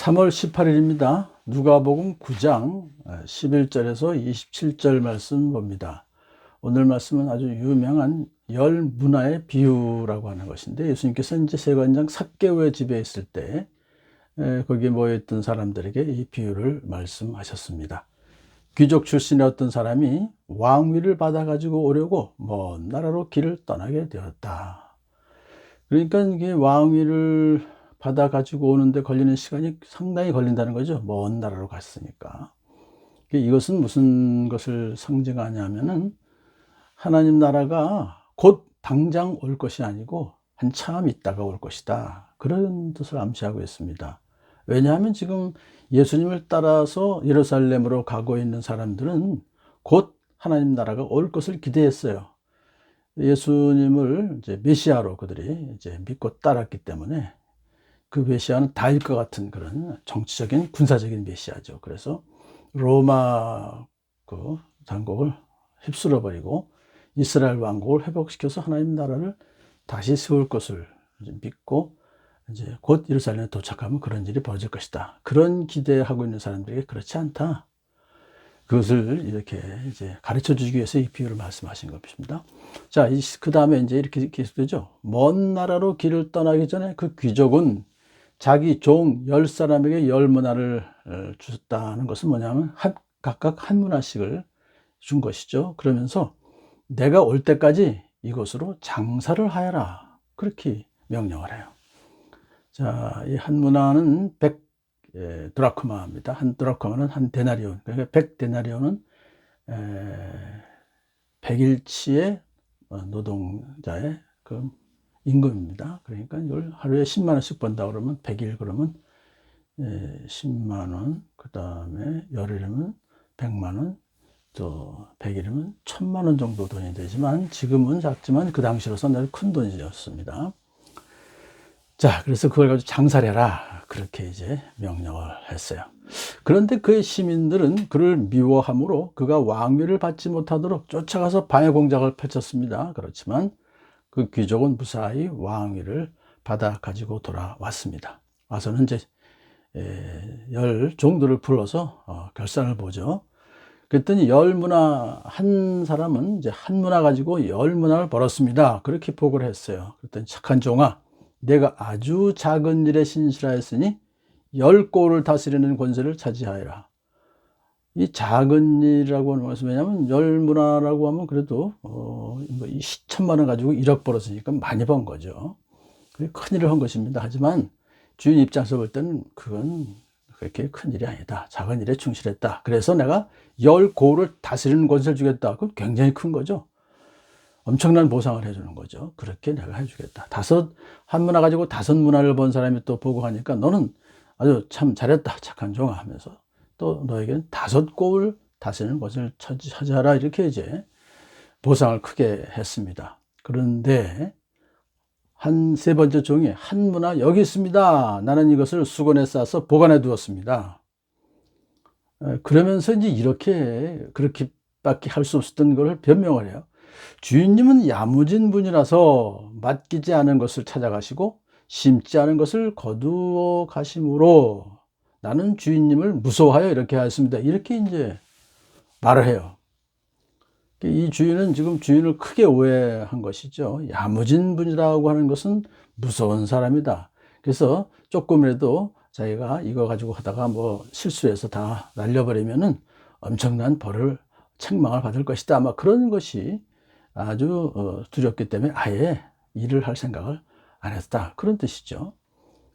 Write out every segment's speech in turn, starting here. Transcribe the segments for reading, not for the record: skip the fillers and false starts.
3월 18일입니다. 누가복음 9장 11절에서 27절 말씀 봅니다. 오늘 말씀은 아주 유명한 열 문화의 비유라고 하는 것인데, 예수님께서 이제 세관장 삭개오의 집에 있을 때 거기에 모여있던 사람들에게 이 비유를 말씀하셨습니다. 귀족 출신의 어떤 사람이 왕위를 받아가지고 오려고 먼 나라로 길을 떠나게 되었다. 그러니까 이게 왕위를 받아 가지고 오는데 걸리는 시간이 상당히 걸린다는 거죠. 먼 나라로 갔으니까. 이것은 무슨 것을 상징하냐면은 하나님 나라가 곧 당장 올 것이 아니고 한참 있다가 올 것이다, 그런 뜻을 암시하고 있습니다. 왜냐하면 지금 예수님을 따라서 예루살렘으로 가고 있는 사람들은 곧 하나님 나라가 올 것을 기대했어요. 예수님을 이제 메시아로 그들이 이제 믿고 따랐기 때문에 그 메시아는 다윗과 같은 그런 정치적인 군사적인 메시아죠. 그래서 로마 그 장국을 휩쓸어 버리고 이스라엘 왕국을 회복시켜서 하나님 나라를 다시 세울 것을 믿고 이제 곧 예루살렘에 도착하면 그런 일이 벌어질 것이다, 그런 기대하고 있는 사람들에게 그렇지 않다, 그것을 이렇게 이제 가르쳐 주기 위해서 이 비유를 말씀하신 것입니다. 자, 그 다음에 이제 이렇게 계속되죠. 먼 나라로 길을 떠나기 전에 그 귀족은 자기 종 10사람에게 10문화를 주셨다는 것은 뭐냐면 각각 한 문화씩을 준 것이죠. 그러면서 내가 올 때까지 이것으로 장사를 하여라, 그렇게 명령을 해요. 자, 이 한 문화는 100 드라크마입니다. 한 드라크마는 한 데나리온, 그러니까 100데나리온은 100일치의 노동자의 그 임금입니다. 그러니까 이걸 하루에 10만 원씩 번다 그러면 100일 그러면 10만 원, 그 다음에 열흘이면 100만 원, 또 100일이면 1000만 원 정도 돈이 되지만, 지금은 작지만 그 당시로서는 큰 돈이었습니다. 자, 그래서 그걸 가지고 장사를 해라, 그렇게 이제 명령을 했어요. 그런데 그의 시민들은 그를 미워함으로 그가 왕위를 받지 못하도록 쫓아가서 방해 공작을 펼쳤습니다. 그렇지만 그 귀족은 무사히 왕위를 받아 가지고 돌아왔습니다. 와서는 이제 10종들을 불러서 결산을 보죠. 그랬더니 10문화, 한 사람은 이제 한 문화 가지고 10문화를 벌었습니다, 그렇게 보고를 했어요. 그랬더니 착한 종아, 내가 아주 작은 일에 신실하였으니 10고를 다스리는 권세를 차지하여라. 이 작은 일이라고 하는 것은, 왜냐하면 10문화라고 하면 그래도 뭐 10,000만 원 가지고 1억 벌었으니까 많이 번 거죠. 그게 큰일을 한 것입니다. 하지만 주인 입장에서 볼 때는 그건 그렇게 큰일이 아니다, 작은 일에 충실했다, 그래서 내가 10고를 다스리는 권세를 주겠다. 그건 굉장히 큰 거죠. 엄청난 보상을 해주는 거죠. 그렇게 내가 해주겠다. 한 문화 가지고 5문화를 번 사람이 또 보고 하니까 너는 아주 참 잘했다, 착한 종아, 하면서 또 너에게는 5고를 다스리는 것을 차지하라, 이렇게 이제 보상을 크게 했습니다. 그런데 한 세 번째 종이, 한 문화 여기 있습니다, 나는 이것을 수건에 싸서 보관해 두었습니다. 그러면서 이제 그렇게밖에 할 수 없었던 걸 변명을 해요. 주인님은 야무진 분이라서 맡기지 않은 것을 찾아가시고 심지 않은 것을 거두어 가심으로 나는 주인님을 무서워하여 이렇게 하였습니다, 이렇게 이제 말을 해요. 이 주인은 지금 주인을 크게 오해한 것이죠. 야무진 분이라고 하는 것은 무서운 사람이다. 그래서 조금이라도 자기가 이거 가지고 하다가 뭐 실수해서 다 날려버리면은 엄청난 벌을, 책망을 받을 것이다, 아마 그런 것이 아주 두렵기 때문에 아예 일을 할 생각을 안 했다, 그런 뜻이죠.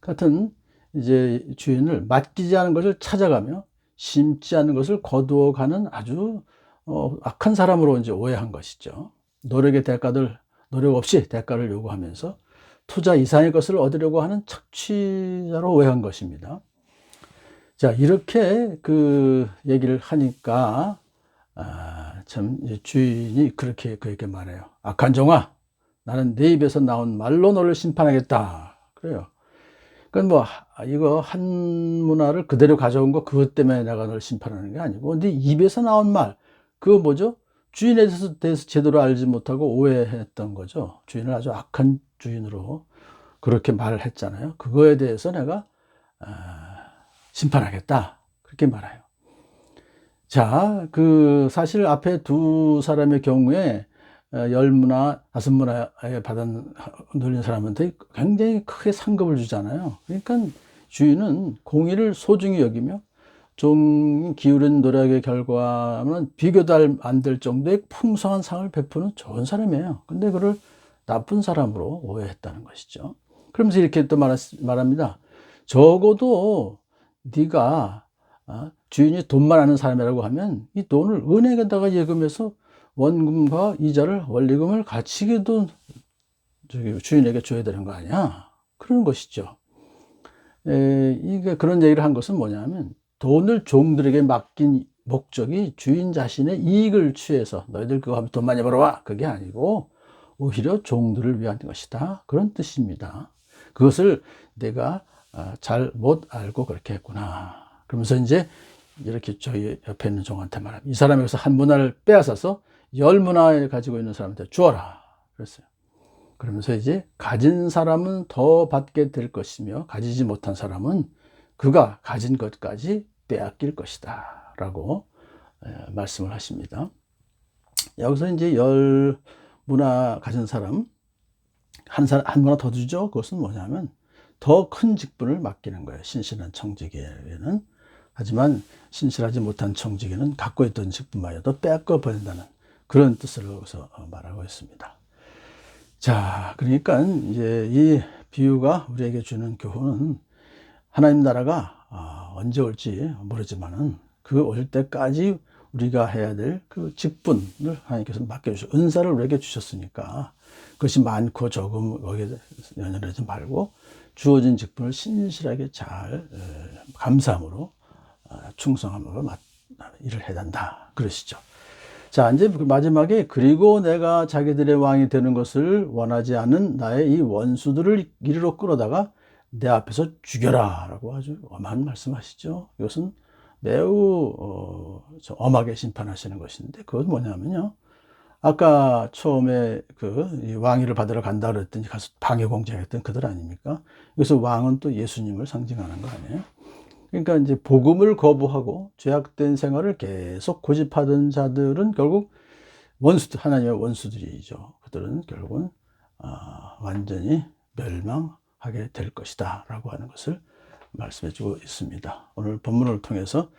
같은 이제 주인을 맡기지 않은 것을 찾아가며 심지 않은 것을 거두어가는 아주 악한 사람으로 이제 오해한 것이죠. 노력 없이 대가를 요구하면서 투자 이상의 것을 얻으려고 하는 착취자로 오해한 것입니다. 자, 이렇게 그 얘기를 하니까 참 주인이 그렇게 그에게 말해요. 악한 종아, 나는 내 입에서 나온 말로 너를 심판하겠다, 그래요. 그러니까 뭐 이거 한 문화를 그대로 가져온 거, 그것 때문에 내가 널 심판하는 게 아니고 네 입에서 나온 말, 그거 뭐죠? 주인에 대해서 제대로 알지 못하고 오해했던 거죠. 주인을 아주 악한 주인으로 그렇게 말을 했잖아요. 그거에 대해서 내가 심판하겠다. 그렇게 말해요. 자, 사실 앞에 두 사람의 경우에 10문화, 5문화에 눌린 사람한테 굉장히 크게 상급을 주잖아요. 그러니까 주인은 공의를 소중히 여기며 종 기울인 노력의 결과는 비교도 안 될 정도의 풍성한 상을 베푸는 좋은 사람이에요. 근데 그를 나쁜 사람으로 오해했다는 것이죠. 그러면서 이렇게 또 말합니다. 적어도 네가 주인이 돈만 아는 사람이라고 하면 이 돈을 은행에다가 예금해서 원금과 이자를 원리금을 같이 주인에게 줘야 되는 거 아니야? 그런 것이죠. 이게 그런 얘기를 한 것은 뭐냐면 돈을 종들에게 맡긴 목적이 주인 자신의 이익을 취해서 너희들 그거 하면 돈 많이 벌어와, 그게 아니고 오히려 종들을 위한 것이다, 그런 뜻입니다. 그것을 내가 잘 못 알고 그렇게 했구나. 그러면서 이제 이렇게 저희 옆에 있는 종한테 말합니다. 이 사람이 여기서 한 문화를 빼앗아서 10문화를 가지고 있는 사람한테 주어라 그랬어요. 그러면서 이제 가진 사람은 더 받게 될 것이며 가지지 못한 사람은 그가 가진 것까지 빼앗길 것이다 라고 말씀을 하십니다. 여기서 이제 10문화 가진 사람 한 문화 더 주죠. 그것은 뭐냐면 더 큰 직분을 맡기는 거예요. 신실한 청지기에는. 하지만 신실하지 못한 청지기는 갖고 있던 직분마저도 빼앗겨 버린다는 그런 뜻을 여기서 말하고 있습니다. 자, 그러니까 이제 이 비유가 우리에게 주는 교훈은 하나님 나라가 언제 올지 모르지만은 그 올 때까지 우리가 해야 될 그 직분을 하나님께서 맡겨주셔, 은사를 우리에게 주셨으니까 그것이 많고 적음 거기에 연연하지 말고 주어진 직분을 신실하게 잘 감사함으로 충성함으로 일을 해야 한다 그러시죠. 자, 이제 마지막에 그리고 내가 자기들의 왕이 되는 것을 원하지 않는 나의 이 원수들을 이리로 끌어다가 내 앞에서 죽여라 라고 아주 엄한 말씀하시죠. 이것은 매우 엄하게 심판하시는 것인데 그건 뭐냐면요, 아까 처음에 이 왕위를 받으러 간다 그랬더니 가서 방해 공작했던 그들 아닙니까? 그래서 왕은 또 예수님을 상징하는 거 아니에요? 그러니까 이제 복음을 거부하고 죄악된 생활을 계속 고집하던 자들은 결국 하나님의 원수들이죠. 그들은 결국은 완전히 멸망하게 될 것이다 라고 하는 것을 말씀해 주고 있습니다. 오늘 본문을 통해서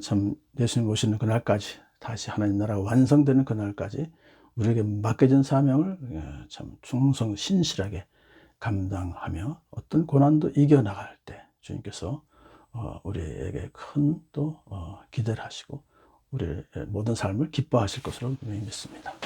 참 예수님 오시는 그날까지, 다시 하나님 나라가 완성되는 그날까지 우리에게 맡겨진 사명을 참 충성 신실하게 감당하며 어떤 고난도 이겨나갈 때 주님께서 우리에게 큰 또 기대를 하시고 우리의 모든 삶을 기뻐하실 것으로 믿습니다.